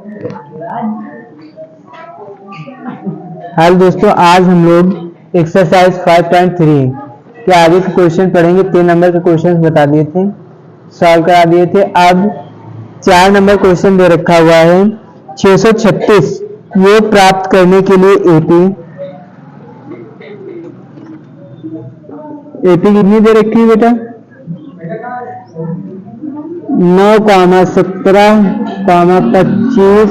Hello दोस्तों, आज हम लोग एक्सरसाइज 5.3 के आगे के क्वेश्चन पढ़ेंगे। 3 नंबर के क्वेश्चन बता दिए थे, सॉल्व करा दिए थे। अब 4 नंबर क्वेश्चन दे रखा हुआ है। 636 ये प्राप्त करने के लिए एपी कितनी दे रखी है बेटा? 9,17,25 ...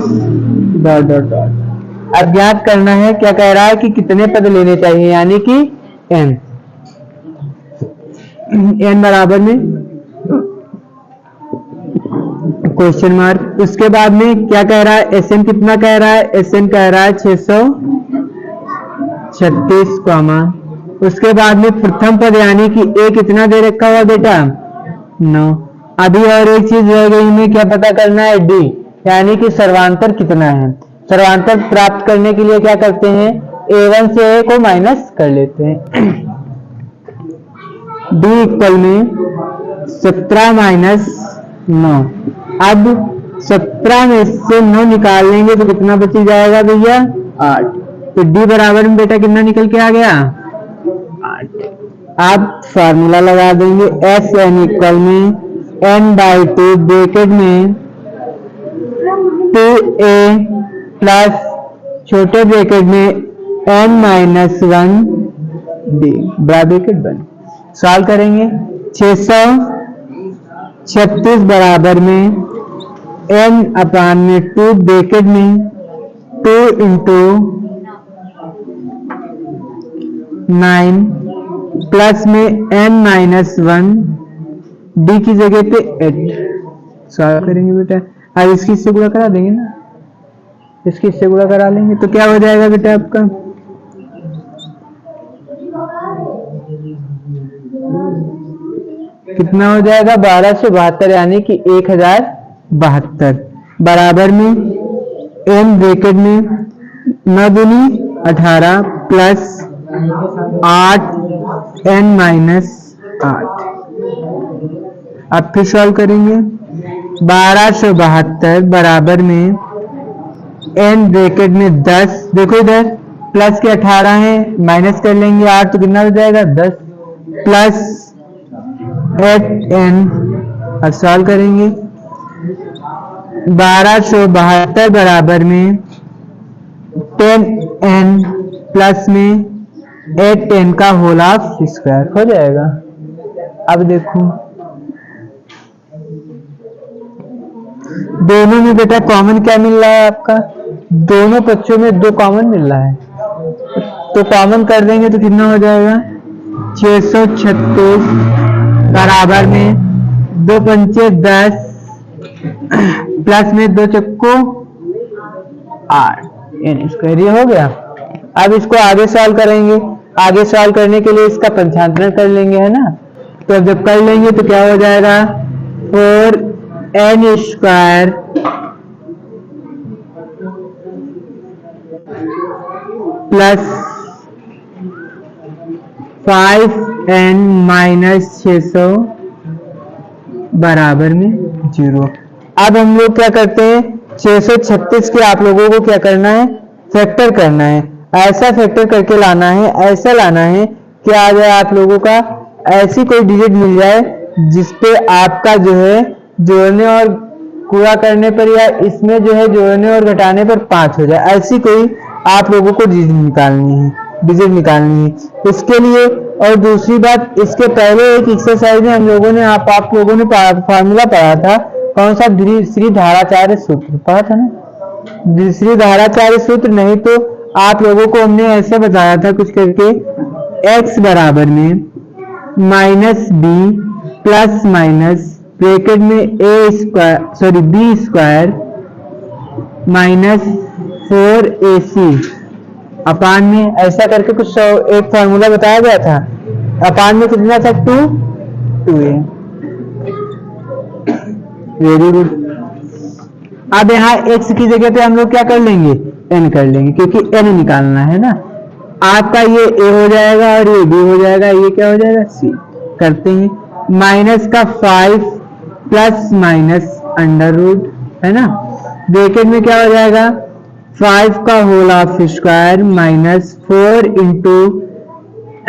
अब ज्ञात करना है, क्या कह रहा है कि कितने पद लेने चाहिए, यानी कि n बराबर में क्वेश्चन मार्क। उसके बाद में क्या कह रहा है, Sn कितना कह रहा है? Sn कह रहा है 636, उसके बाद में प्रथम पद यानी कि a कितना दे रखा हुआ बेटा? 9। अभी और एक चीज रह गई, हमें क्या पता करना है? d यानी कि सर्वांतर कितना है। सर्वांतर प्राप्त करने के लिए क्या करते हैं? a1 से a को माइनस कर लेते हैं। d इक्वल में 17 माइनस 9। अब 17 में से 9 निकाल लेंगे तो कितना बची जाएगा भैया? 8। तो d बराबर में बेटा कितना निकल के आ गया? 8। आप फार्मूला लगा देंगे। Sn इक्वल में n/2 ब्रैकेट में 2a प्लस छोटे ब्रैकेट में n-1 d बड़ा ब्रैकेट बन। सॉल्व करेंगे। 636 बराबर में n/2 ब्रैकेट में 2 इंटू 9 प्लस में n-1 d की जगह पे 8। सॉल्व करेंगे बेटा। अब इसकी इससे गुणा करा देंगे ना, इसकी इससे गुणा करा लेंगे तो क्या हो जाएगा बेटा आपका? कितना हो जाएगा? 1272 यानी कि 1072 बराबर में n ब्रैकेट में 9 दूनी 18 प्लस 8 n-8। अब फिर सॉल्व करेंगे। 1272 बराबर में n ब्रैकेट में 10, देखो इधर प्लस के 18 है, माइनस कर लेंगे 8 तो कितना हो जाएगा? 10 प्लस 8n। अब सॉल्व करेंगे। 1272 बराबर में 10n प्लस में 8n का होल ऑफ स्क्वायर हो जाएगा। अब देखो दोनों में बेटा कॉमन क्या मिल रहा है आपका? दोनों पक्षों में 2 कॉमन मिल रहा है, तो कॉमन कर देंगे तो कितना हो जाएगा? 636 बराबर में 2 पंचे 10 प्लस में 2 चक्को 8 n स्क्वायर। ये हो गया। अब इसको आगे सॉल्व करेंगे। आगे सॉल्व करने के लिए इसका पंचांतरण कर लेंगे, है ना। तो जब कर लेंगे तो क्या हो जाएगा? 4n square plus 5n minus 600 बराबर में 0। अब हम लोग क्या करते हैं? 636 के आप लोगों को क्या करना है? फैक्टर करना है। ऐसा फैक्टर करके लाना है, ऐसा लाना है कि आ जाए आप लोगों का ऐसी कोई डिजिट मिल जाए जिसपे आपका जो है जोड़ने और पूरा करने पर या इसमें जो है जोड़ने और घटाने पर 5 हो जाए। ऐसी कोई आप लोगों को डिजिट निकालनी है इसके लिए। और दूसरी बात, इसके पहले एक एक्सरसाइज में हम लोगों ने आप लोगों ने फार्मूला पढ़ा था। कौन सा? श्री धाराचार्य सूत्र पढ़ा था ना। श्री धाराचार्य सूत्र नहीं तो आप लोगों को हमने ऐसे बताया था कुछ करके, x बराबर में minus b plus minus bracket में b स्क्वायर माइनस 4ac अपान में ऐसा करके कुछ एक फार्मूला बताया गया था। अपान में कितना था? 2a। Very good. अब यहाँ x की जगह पे हम लोग क्या कर लेंगे? n कर लेंगे, क्योंकि n निकालना है ना। आपका ये a हो जाएगा और ये b हो जाएगा, ये क्या हो जाएगा? c। करते हैं। माइनस का 5 प्लस माइनस अंडर रूट, है ना। ब्रैकेट में क्या हो जाएगा 5 का whole of square minus 4 into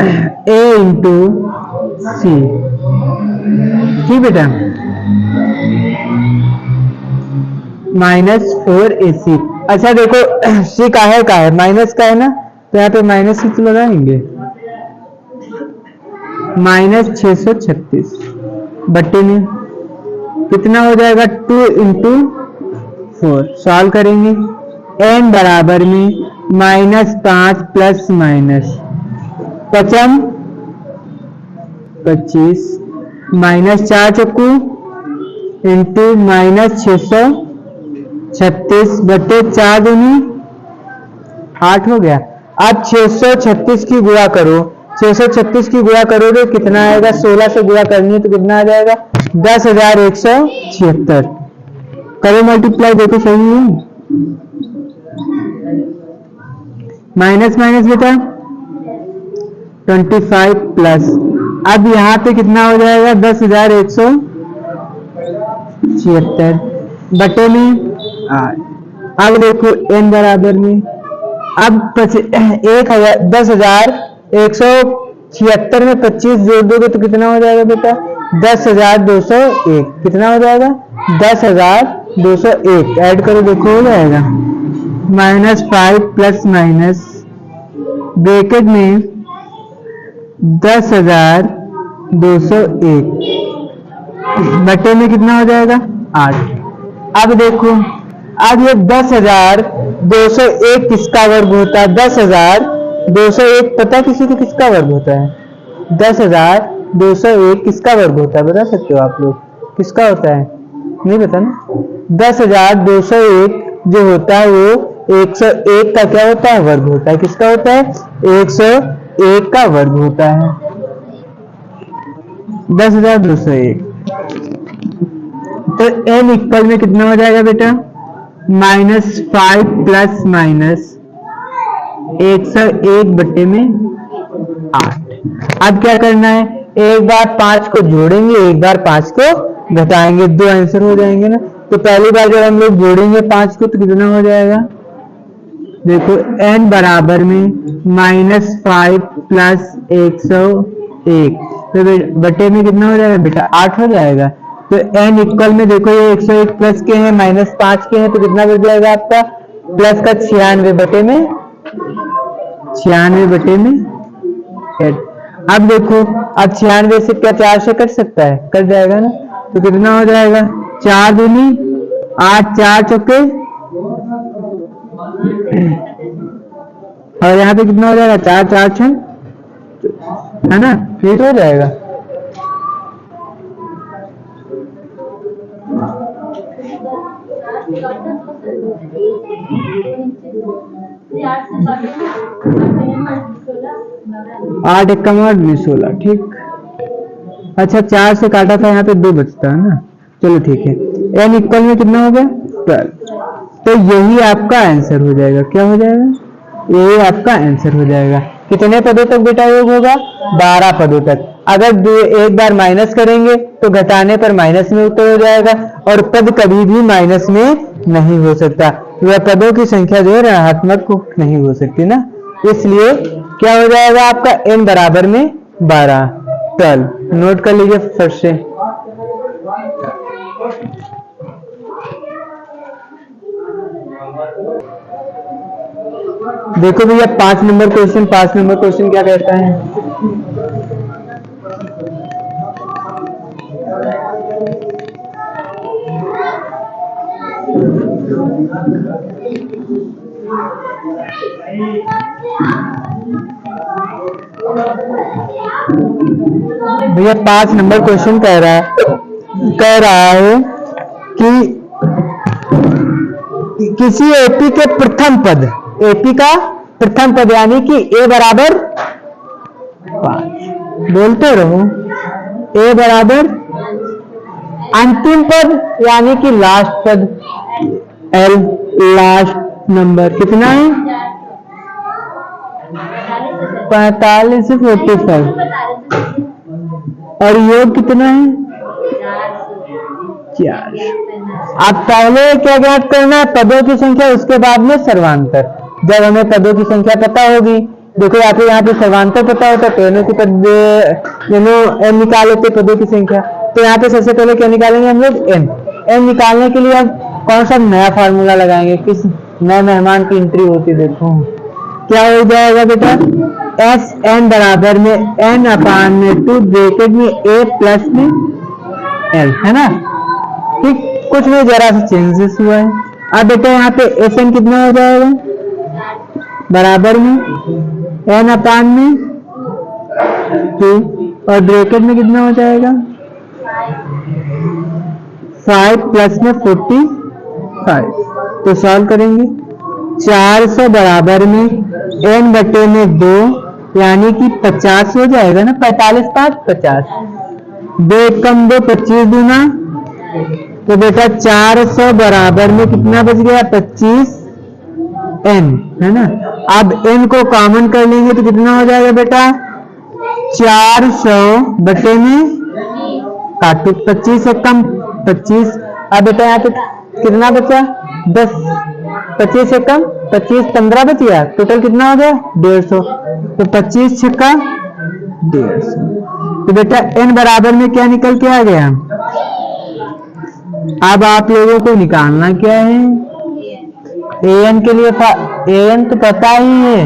a into c. ठीक बेटा, -4ac। अच्छा देखो सी का है माइनस का है ना, तो यहाँ पे माइनस ही लगाएंगे। -636 बट्टे में कितना हो जाएगा 2 इंटू 4। सॉल्व करेंगे n बराबर में -5 प्लस माइनस 25 -4 चक्कू इंटू -636 बटे 4 दूनी 8 हो गया। अब 636 की गुणा करो, 636 की गुणा करोगे कितना आएगा, 16 से गुणा करनी है तो कितना आ जाएगा 10,176। करो मल्टीप्लाई, देखो सही है। माइनस माइनस बेटा 25 प्लस, अब यहाँ पे कितना हो जाएगा 10,176 बटे में 8। अब देखो n बराबर में, अब 10,176 में 25 जोड़ दोगे तो कितना हो जाएगा बेटा 10,201। कितना हो जाएगा 10,201। ऐड करो देखो हो जाएगा -5 प्लस माइनस ब्रैकेट में 10,201 बटे में कितना हो जाएगा 8। अब देखो, अब ये 10,201 किसका वर्ग होता है, 10,201 पता किसी को किसका वर्ग होता है, 10,201 किसका वर्ग होता है बता सकते हो आप लोग, किसका होता है, नहीं पता ना। 10,201 जो होता है वो 101 का क्या होता है वर्ग होता है, किसका होता है 101 का वर्ग होता है 10,201। तो n इक्वल में कितना हो जाएगा बेटा -5 प्लस माइनस 101 बटे में 8। अब क्या करना है, एक बार 5 को जोड़ेंगे, एक बार 5 को घटाएंगे, 2 आंसर हो जाएंगे ना। तो पहली बार जब हम लोग जोड़ेंगे 5 को तो कितना हो जाएगा, देखो n बराबर में -5 प्लस 101 तो बटे में कितना हो जाएगा बेटा 8 हो जाएगा। तो n इक्वल में देखो ये 101 प्लस के हैं -5 के हैं तो कितना बच जाएगा आपका प्लस का 96 बटे में 8। अब देखो, अब 96 से क्या 4 से कट सकता है, कट जाएगा ना। तो कितना हो जाएगा 4 दूनी 8, 4 चौके और यहाँ पे कितना हो जाएगा 4, 4 6 है ना, फिट हो जाएगा। आठ 1 कम 8 16। ठीक, अच्छा 4 से काटा था, यहाँ पे 2 बचता है ना। चलो ठीक है, n इक्वल में कितना हो गया 12। तो यही आपका आंसर हो जाएगा, क्या हो जाएगा, यही आपका आंसर हो जाएगा। कितने पदों तक बेटा योग होगा 12 पदों तक। अगर एक बार माइनस करेंगे तो घटाने पर माइनस में उत्तर हो जाएगा और पद कभी भी माइनस में नहीं हो सकता, वह पदों की संख्या जो है ऋणात्मक नहीं हो सकती ना, इसलिए क्या हो जाएगा आपका n बराबर में 12। 12 नोट कर लीजिए फट से। देखो भैया 5 नंबर क्वेश्चन, 5 नंबर क्वेश्चन क्या कहता है, भैया 5 नंबर क्वेश्चन कह रहा है कि किसी एपी के प्रथम पद, एपी का प्रथम पद यानी कि a बराबर 5, बोलते रहो a बराबर अंतिम पद यानी कि लास्ट पद l, लास्ट नंबर कितना है 45 से 45 और योग कितना है 4। अब पहले क्या ज्ञात करना है, पदों की संख्या, उसके बाद में सर्वांतर। जब हमें पदों की संख्या पता होगी, देखो यहाँ पे सर्वांतर पता होता तो एन की पद एन निकाल लेते पदों की संख्या। तो यहाँ पे सबसे पहले क्या निकालेंगे हम लोग, एन। एन निकालने के लिए अब कौन सा नया फार्मूला लगाएंगे, किस नए मेहमान की एंट्री होती देखो क्या हो जाएगा बेटा, एस एन बराबर में एन अपान में 2 ब्रैकेट में ए प्लस में एल, है ना। ठीक, कुछ में जरा सा चेंजेस हुआ है। अब बेटा यहाँ पे एस एन कितना हो जाएगा, बराबर में एन अपान में 2 और ब्रैकेट में कितना हो जाएगा 5 प्लस में 45। तो सॉल्व करेंगे, 400 बराबर में एन बटे में 2 यानी कि 50 हो जाएगा ना, 45 5 50, 2 कम 2 25 दूना। तो बेटा 400 बराबर में कितना बच गया 25 एन, है ना। अब एन को कॉमन कर लेंगे तो कितना हो जाएगा बेटा 400 बटे में काटो 25 से कम 25। अब बेटा यहाँ पे कितना बचा 10, 25 से कम 25 15 बच गया, टोटल कितना हो गया 150। तो 25 छक्का 150। तो बेटा एन बराबर में क्या निकल के आ गया। अब आप लोगों को निकालना क्या है, ए एन के लिए ए एन तो पता ही है,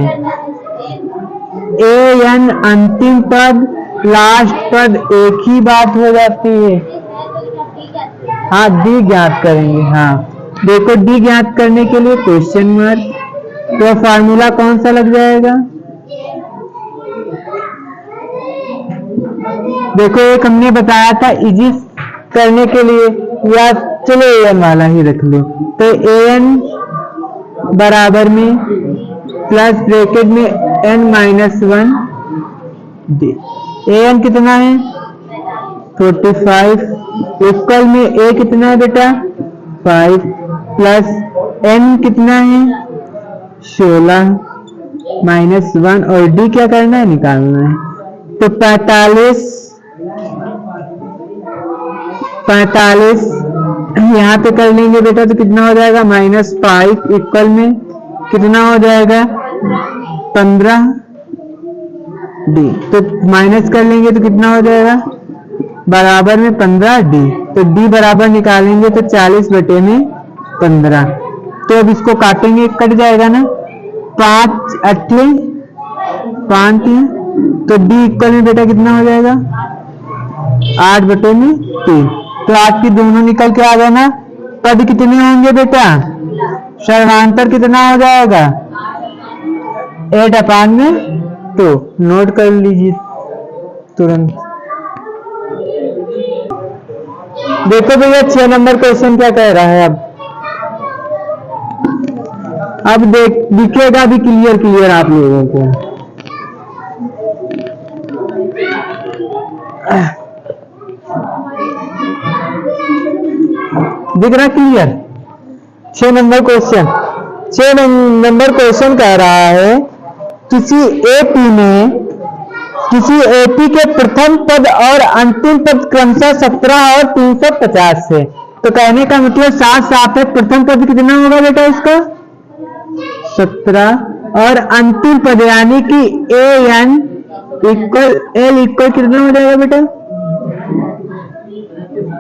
ए एन अंतिम पद लास्ट पद एक ही बात हो जाती है। हाँ डी ज्ञात करेंगे, हाँ देखो डी ज्ञात करने के लिए क्वेश्चन मार्क, तो फार्मूला कौन सा लग जाएगा, देखो एक हमने बताया था इजी करने के लिए, या चलो ए एन वाला ही रख लो। तो ए एन बराबर में प्लस ब्रैकेट में एन -1 डी। ए एन कितना है 45 इक्वल में ए कितना है बेटा 5 प्लस एन कितना है 16 -1 और डी क्या करना है निकालना है। तो 45 यहाँ पे कर लेंगे बेटा तो कितना हो जाएगा -5 इक्वल में कितना हो जाएगा 15 डी। तो माइनस कर लेंगे तो कितना हो जाएगा बराबर में 15 डी। तो डी बराबर निकालेंगे तो 40 बटे में 15। तो अब इसको काटेंगे कट जाएगा ना 5 8 5, तो डी इक्वल में बेटा कितना हो जाएगा 8 बटे में 3। तो 8 की दोनों निकल के आ गए ना। पद कितने होंगे बेटा सर्वांतर कितना हो जाएगा 8 अपान में 2। नोट कर लीजिए तुरंत। देखो भैया 6 नंबर क्वेश्चन क्या कह रहा है। अब दिखेगा भी क्लियर आप लोगों को। दिख रहा clear. 6 number question, 6 number question कह रहा है किसी एपी के प्रथम पद और अंतिम पद क्रमशः 17 और 350 से। तो कहने का मतलब साफ साफ है प्रथम पद कितना होगा बेटा इसका 17 और अंतिम पद यानी कि A N equal L equal कितना हो जाएगा बेटा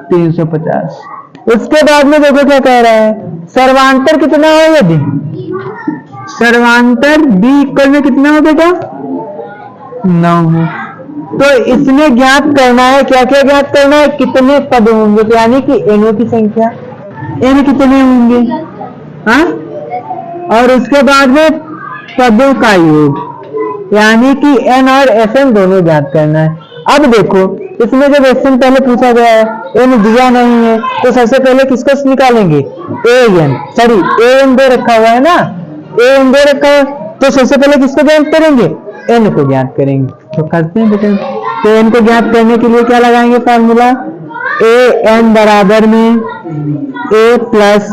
350। उसके बाद में देखो क्या कह रहा है सर्वांतर कितना हो यदि सर्वांतर बी इक्वल में कितना हो बेटा 9 हो। तो इसमें ज्ञात करना है क्या क्या ज्ञात करना है कितने पद होंगे, तो यानी कि एनओ की संख्या एन कितने होंगे हाँ, और उसके बाद में पदों का योग यानी कि एन और एस एन दोनों ज्ञात करना है। अब देखो इसमें जब क्वेश्चन पहले पूछा गया है एन दिया नहीं है तो सबसे पहले किसको निकालेंगे A N, sorry A N दे रखा हुआ है ना, ए एन दे रखा है तो सबसे पहले किसको ज्ञात करेंगे एन को ज्ञात करेंगे। तो करते हैं बेटा। तो एन को ज्ञात करने के लिए क्या लगाएंगे फार्मूला ए एन बराबर में ए प्लस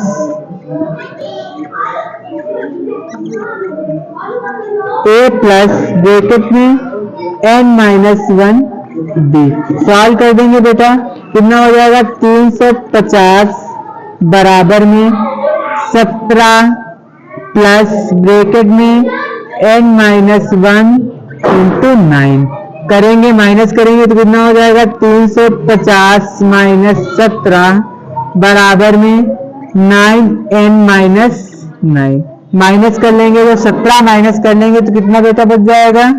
ब्रैकेट में n-1 डी। सॉल्व कर देंगे बेटा कितना हो जाएगा 350 बराबर में 17 प्लस ब्रैकेट में n-1 इंटू 9 करेंगे, माइनस करेंगे तो कितना हो जाएगा 350 माइनस 17 बराबर में 9n-9 माइनस कर लेंगे तो 17 माइनस कर लेंगे तो कितना बेटा बच जाएगा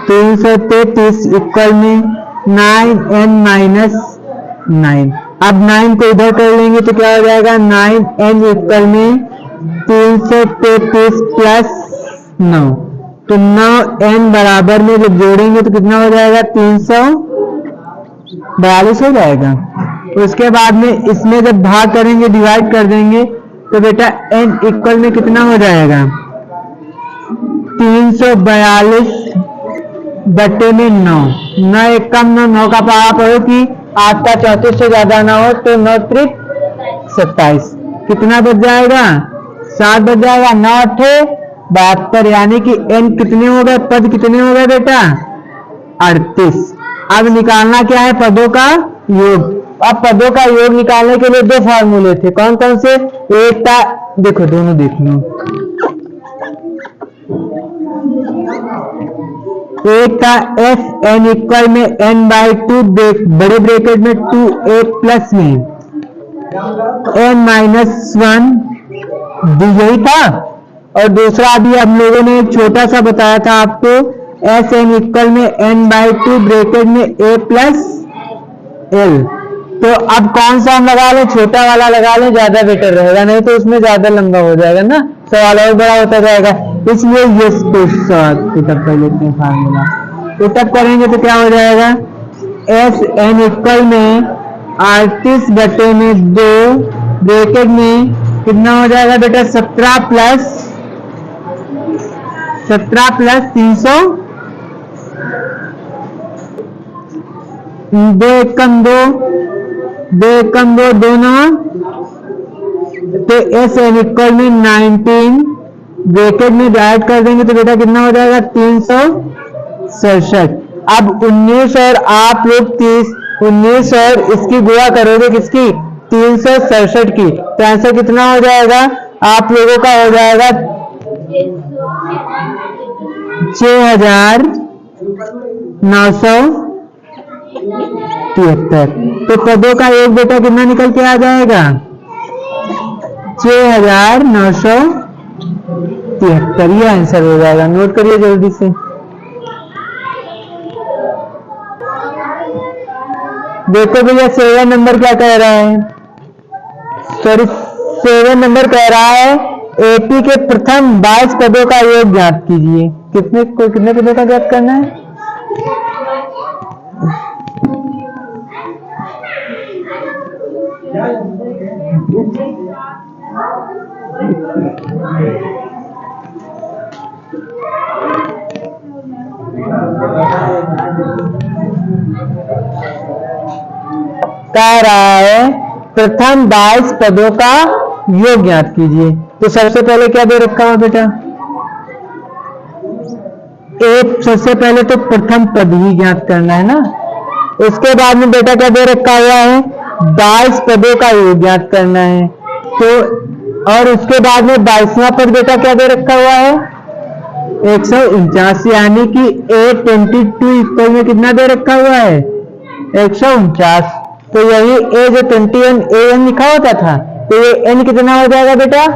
333 इक्वल में 9n-9। अब 9 को इधर कर लेंगे तो क्या हो जाएगा 9n इक्वल में 333 प्लस 9 तो 9n बराबर में जब जोड़ेंगे तो कितना हो जाएगा 342 हो जाएगा। उसके बाद में इसमें जब भाग करेंगे डिवाइड कर देंगे तो बेटा n इक्वल में कितना हो जाएगा 342 बटे में 9 एक कम 9 का पारा पढ़ो कि 8 का 34 से ज्यादा ना हो तो 9 त्रिक 27 कितना बच जाएगा 7 बच जाएगा 9 8 72 यानी कि n कितने हो गए पद कितने हो गए बेटा 38। अब निकालना क्या है पदों का योग। अब पदों का योग निकालने के लिए दो फॉर्मूले थे कौन कौन से। एक था देखो दोनों देख लो, एक था एफ एन इक्वल में n/2 बड़े ब्रैकेट में 2a प्लस में n-1 यही था। और दूसरा अभी हम लोगों ने एक छोटा सा बताया था आपको एस एन इक्वल में n/2 ब्रैकेट में a प्लस l। तो अब कौन सा हम लगा लें छोटा वाला लगा लें ज्यादा बेटर रहेगा, नहीं तो उसमें ज्यादा लंबा हो जाएगा ना, सवाल और बड़ा होता जाएगा। इसलिए ये पुटअप कर लेते हैं फार्मूला। पुटअप करेंगे तो क्या हो जाएगा एस एन इक्वल में 38 बटे में 2 ब्रैकेट में कितना हो जाएगा बेटा 17 प्लस 300 2 एकम 2 दोनों तो एस एन इक्वल में 19 ब्रैकेट में ऐड कर देंगे तो बेटा कितना हो जाएगा 367। अब 19 और आप लोग 19 और इसकी गुणा करोगे किसकी 367 की तो आंसर कितना हो जाएगा आप लोगों का हो जाएगा 6973। तो पदों का एक बेटा कितना निकल के आ जाएगा 6973। ये आंसर हो जाएगा, नोट करिए जल्दी से। देखो भैया 7 नंबर क्या कह रहा है, सॉरी 7 नंबर कह रहा है एपी के प्रथम 22 पदों का योग ज्ञात कीजिए। कितने पदों का ज्ञात करना है कह रहा है प्रथम 22 पदों का योग ज्ञात कीजिए। तो सबसे पहले क्या दे रखा हुआ बेटा एक सबसे पहले तो प्रथम पद ही ज्ञात करना है ना। उसके बाद में बेटा क्या दे रखा हुआ है 22 पदों का योग ज्ञात करना है। तो और उसके बाद में 22वां पद बेटा क्या दे रखा हुआ है 149 यानी कि A22 इक्वल में कितना दे रखा हुआ है 149। तो यही A जो 21 AN लिखा होता था तो ये N कितना हो जाएगा बेटा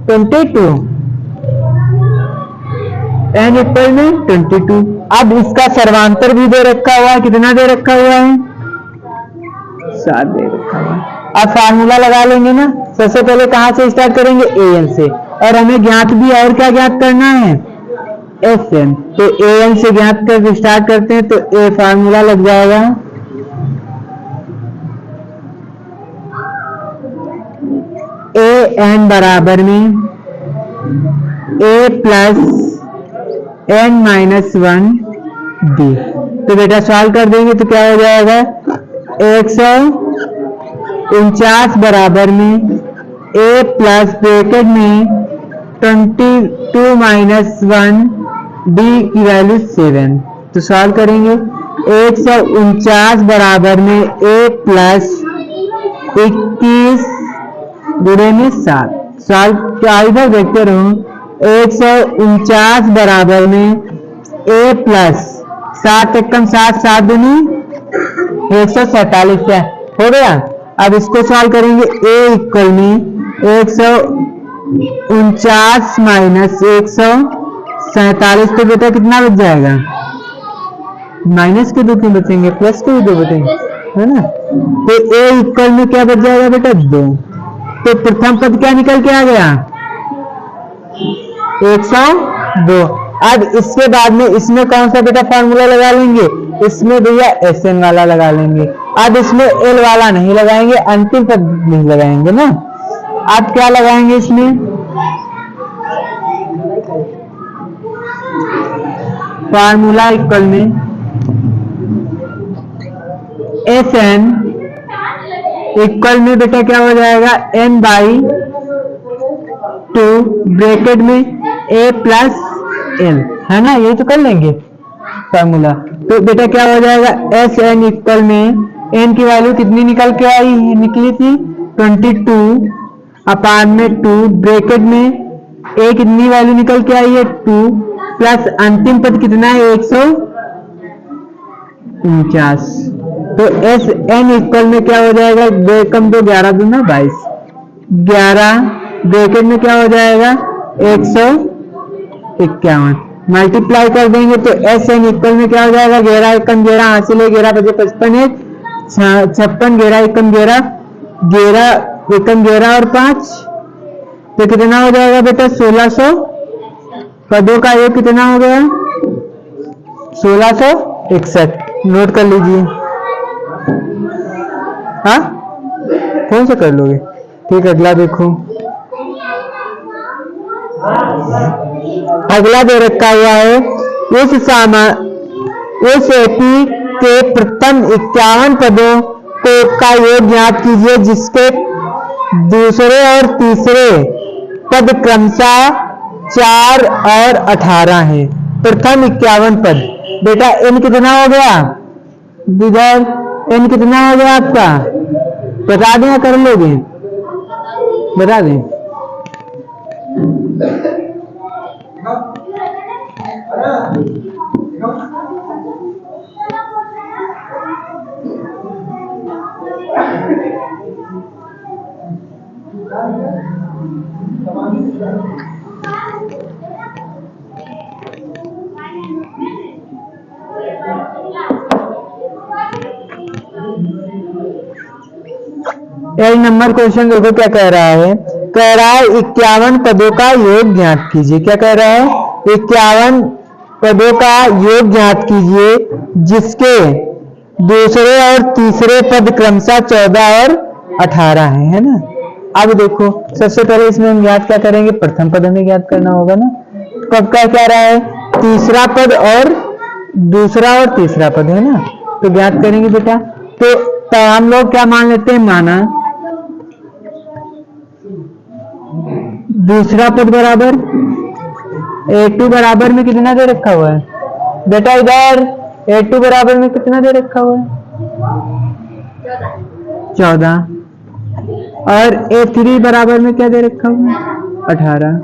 22 N इक्वल में 22। अब इसका सर्वांतर भी दे रखा हुआ है कितना दे रखा हुआ है 7 दे रखा हुआ है। अब फार्मूला लगा लेंगे ना। सबसे पहले कहां से स्टार्ट करेंगे AN से और हमें ज्ञात भी और क्या ज्ञात करना है FN। तो AN से ज्ञात कर स्टार्ट करते हैं तो A फार्मूला लग जाएगा AN बराबर में A प्लस n-1 D। तो बेटा सॉल्व कर देंगे तो क्या हो जाएगा 149 बराबर में A प्लस ब्रैकेट में 22 माइनस 1 D की वैल्यू 7। तो सॉल्व करेंगे 149 बराबर में A प्लस 21 गुणे में 7। सॉल्व क्या इधर देखते रहो। 149 बराबर में a प्लस 7 एकम 7 7 दूनी 147 क्या हो गया। अब इसको सॉल्व करेंगे। a इक्वल में 149 माइनस 147 तो बेटा कितना बच जाएगा। माइनस के 2 क्यों बचेंगे, प्लस के भी 2 बचेंगे, है ना। तो a इक्वल में क्या बच जाएगा बेटा 2। तो प्रथम पद क्या निकल के आ गया 102। अब इसके बाद में इसमें कौन सा बेटा फार्मूला लगा लेंगे, इसमें भैया SN वाला लगा लेंगे। अब इसमें L वाला नहीं लगाएंगे, अंतिम पद नहीं लगाएंगे ना। अब क्या लगाएंगे इसमें, फार्मूला इक्वल में SN इक्वल में बेटा क्या हो जाएगा n/2 ब्रैकेट में a प्लस l, है ना। ये तो कर लेंगे फार्मूला। तो बेटा क्या हो जाएगा SN इक्वल में n की वैल्यू कितनी निकल के आई, निकली थी 22 अपान में 2 ब्रैकेट में a कितनी वैल्यू निकल के आई है 2 प्लस अंतिम पद कितना है 149। तो SN इक्वल में क्या हो जाएगा 2 एकम 2 11 दूना 22 11 ब्रैकेट में क्या हो जाएगा 151 मल्टीप्लाई कर देंगे। तो SN इक्वल में क्या हो जाएगा 11 एकम 11 हासिल है 11 बजे 55 है 56 11 एकम 11 11 एकम 11 और 5 तो कितना हो जाएगा बेटा 1600। पदों का ये कितना हो गया 1661। नोट कर लीजिए। हाँ कौन सा कर लोगे, ठीक। अगला देखो, अगला दे रखा हुआ है उस एपी के प्रथम 51 पदों को का योग ज्ञात कीजिए जिसके दूसरे और तीसरे पद क्रमशः 4 और 18 है। प्रथम 51 पद बेटा n कितना हो गया इधर, n कितना हो गया आपका बता दें या कर लोगे, बता दें। एक नंबर क्वेश्चन देखो क्या कह रहा है, 51 पदों का योग ज्ञात कीजिए। क्या कह रहा है 51 पदों का योग ज्ञात कीजिए जिसके दूसरे और तीसरे पद क्रमशः 14 और 18 है ना। अब देखो सबसे पहले इसमें हम ज्ञात क्या करेंगे, प्रथम पद हमें ज्ञात करना होगा ना। कब का कह रहा है तीसरा पद और दूसरा और तीसरा पद है ना, तो ज्ञात करेंगे बेटा। तो हम लोग क्या मान लेते हैं, माना दूसरा पद बराबर A2 बराबर में कितना दे रखा हुआ है बेटा, इधर A2 बराबर में कितना दे रखा हुआ है 14 और A3 बराबर में क्या दे रखा हुआ है 18।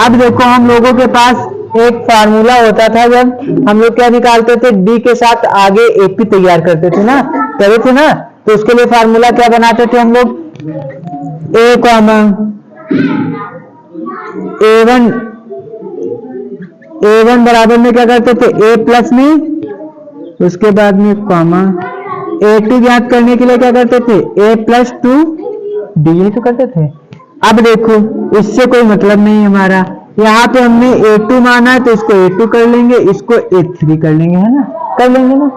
अब देखो हम लोगों के पास एक फार्मूला होता था जब हम लोग क्या निकालते थे D के साथ आगे AP तैयार करते थे ना, करे थे ना। तो उसके लिए फार्मूला क्या बनाते थे हम लोग A1 बराबर में क्या करते थे A प्लस में, उसके बाद में कॉमा A2 ज्ञात करने के लिए क्या करते थे A प्लस 2 D, यही तो करते थे। अब देखो इससे कोई मतलब नहीं हमारा, यहाँ पे हमने A2 माना है तो इसको A2 कर लेंगे, इसको A3 कर लेंगे, है ना, कर लेंगे ना।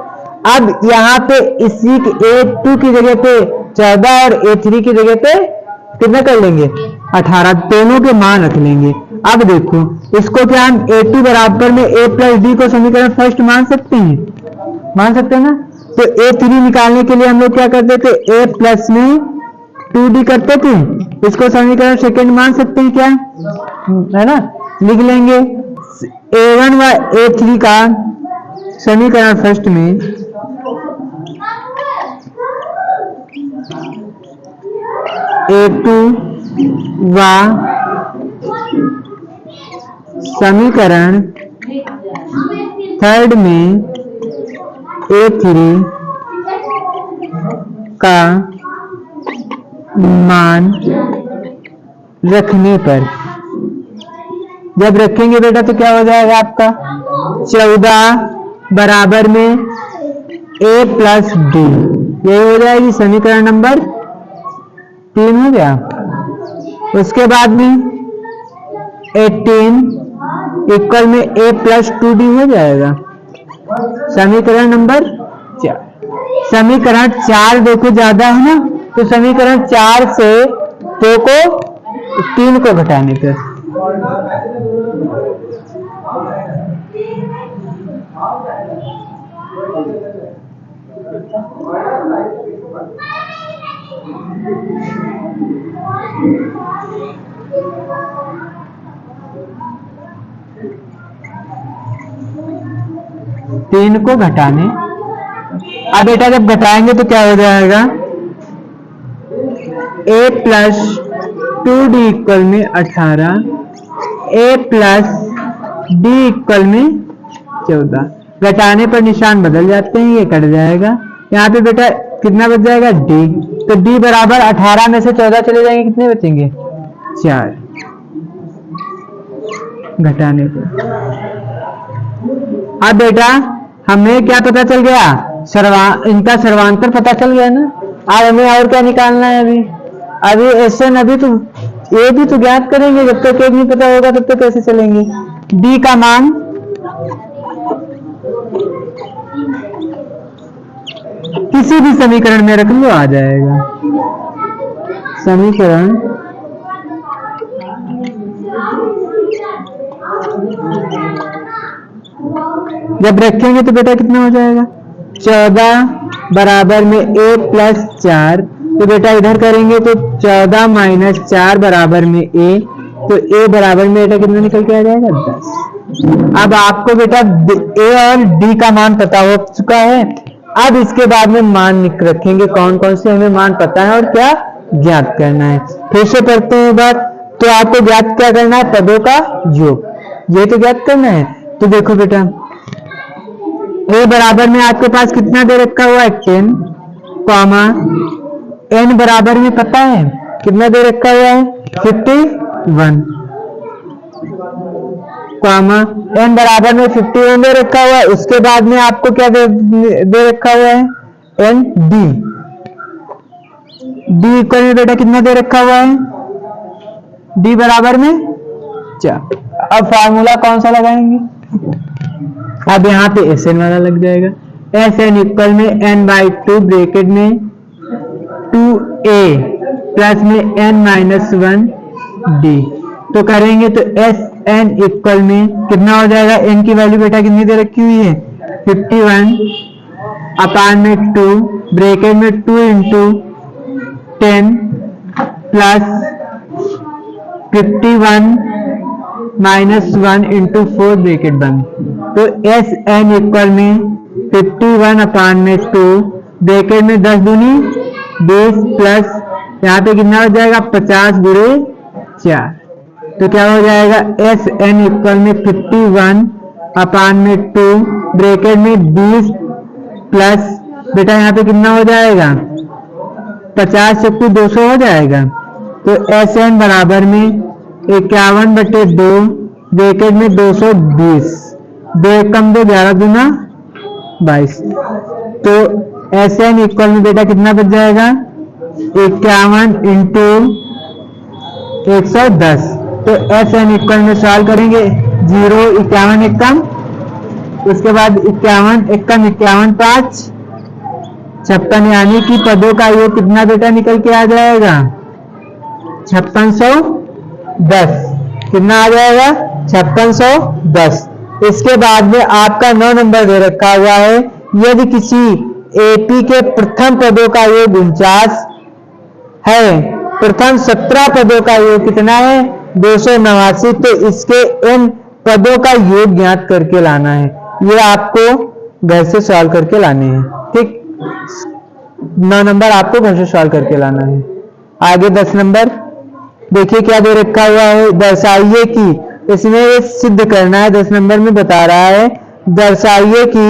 अब यहाँ पे इसी A2 की जगह पे 14 और A3 की जगह पे कितना कर लेंगे 18, दोनों के मान रख लेंगे। अब देखो इसको क्या हम A2 बराबर में A प्लस डी को समीकरण फर्स्ट मान सकते हैं, मान सकते हैं ना। तो A3 निकालने के लिए हम लोग क्या करते थे A प्लस में 2D करते थे, इसको समीकरण सेकंड मान सकते हैं क्या, है ना। लिख लेंगे A1 व A3 का समीकरण फर्स्ट में A2 व समीकरण थर्ड में A3 का मान रखने पर, जब रखेंगे बेटा तो क्या हो जाएगा आपका 14 बराबर में A प्लस D, यही हो जाएगी समीकरण नंबर 3 हो गया। उसके बाद में 18 इक्वल में A प्लस 2D हो जाएगा समीकरण नंबर 4। समीकरण 4 देखो ज्यादा है ना, तो समीकरण 4 से 2 को 3 को घटाने पर तीन को घटाने। अब बेटा जब घटाएंगे तो क्या हो जाएगा A प्लस 2D इक्वल में 18, A प्लस D इक्वल में 14। घटाने पर निशान बदल जाते हैं, ये कट जाएगा। यहाँ पे बेटा कितना बच जाएगा D, तो D बराबर 18 में से 14 चले जाएंगे, कितने बचेंगे 4 घटाने पर। अब बेटा हमें क्या पता चल गया, इनका सर्वांतर पता चल गया ना। अब हमें और क्या निकालना है, अभी SN अभी तो ये भी तो ज्ञात करेंगे, जब तक एक नहीं पता होगा तब तक कैसे चलेंगे। D का मान किसी भी समीकरण में रख लो, आ जाएगा। समीकरण जब रखेंगे तो बेटा कितना हो जाएगा 14 बराबर में A प्लस 4, तो बेटा इधर करेंगे तो 14 माइनस 4 बराबर में A, तो A बराबर में बेटा कितना निकल के आ जाएगा 10। अब आपको बेटा A और D का मान पता हो चुका है। अब इसके बाद में मान रखेंगे कौन कौन से हमें मान पता है और क्या ज्ञात करना है। फिर से पढ़ते हैं बात, तो आपको ज्ञात क्या करना है, पदों का योग, ये तो ज्ञात करना है। तो देखो बेटा A बराबर में आपके पास कितना दे रखा हुआ है 10, कॉमा N बराबर में पता है कितना दे रखा हुआ है 51, कॉमा N बराबर में 51 दे रखा हुआ है। उसके बाद में आपको क्या दे रखा हुआ है N D इक्वल में बेटा कितना दे रखा हुआ है D बराबर में 4। अब फार्मूला कौन सा लगाएंगे, अब यहाँ पे SN वाला लग जाएगा। SN इक्वल में n/2 ब्रैकेट में 2A प्लस में n-1 D, तो करेंगे तो SN इक्वल में कितना हो जाएगा, n की वैल्यू बेटा कितनी दे रखी हुई है 51 अपान में 2 ब्रैकेट में 2 into 10 plus 51 minus 1 into 4 bracket बंद, तो SN इक्वल में 51 अपान में 2 ब्रैकेट में 10 दूनी 20 प्लस यहाँ पे कितना हो जाएगा 50 गुणे 4, तो क्या हो जाएगा SN इक्वल में 51 अपान में 2 ब्रैकेट में 20 प्लस बेटा यहाँ पे कितना हो जाएगा 50 से 200 हो जाएगा, तो SN बराबर में 51/2 ब्रैकेट में 220, 2 कम 2 11 दूना 22, तो SN इक्वल में बेटा कितना बच जाएगा 51 इंटू 110, तो SN इक्वल में सॉल्व करेंगे 0 51 एकम, उसके बाद 51 एकम 51 5 56, यानी कि पदों का योग कितना बेटा निकल के आ जाएगा 5610, कितना आ जाएगा 5610। इसके बाद में आपका 9 नंबर दे रखा हुआ है, यदि किसी AP के प्रथम पदों का योग 49 है, प्रथम 17 पदों का योग कितना है 289, तो इसके इन पदों का योग ज्ञात करके लाना है। ये आपको घर से सॉल्व करके लाने हैं, ठीक। 9 नंबर आपको घर से सॉल्व करके लाना है। आगे 10 नंबर देखिए क्या दे रखा हुआ है, दर्शाइए कि, इसमें ये सिद्ध करना है। 10 नंबर में बता रहा है दर्शाइए कि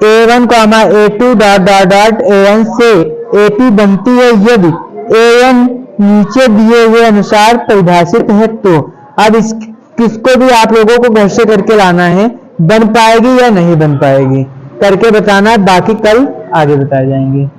A1, A2 dot dot dot AN से AP बनती है यदि AN नीचे दिए हुए अनुसार परिभाषित है तो। अब इस किसको भी आप लोगों को घर से करके लाना है, बन पाएगी या नहीं बन पाएगी करके बताना है, बाकी कल आगे बताए जाएंगे।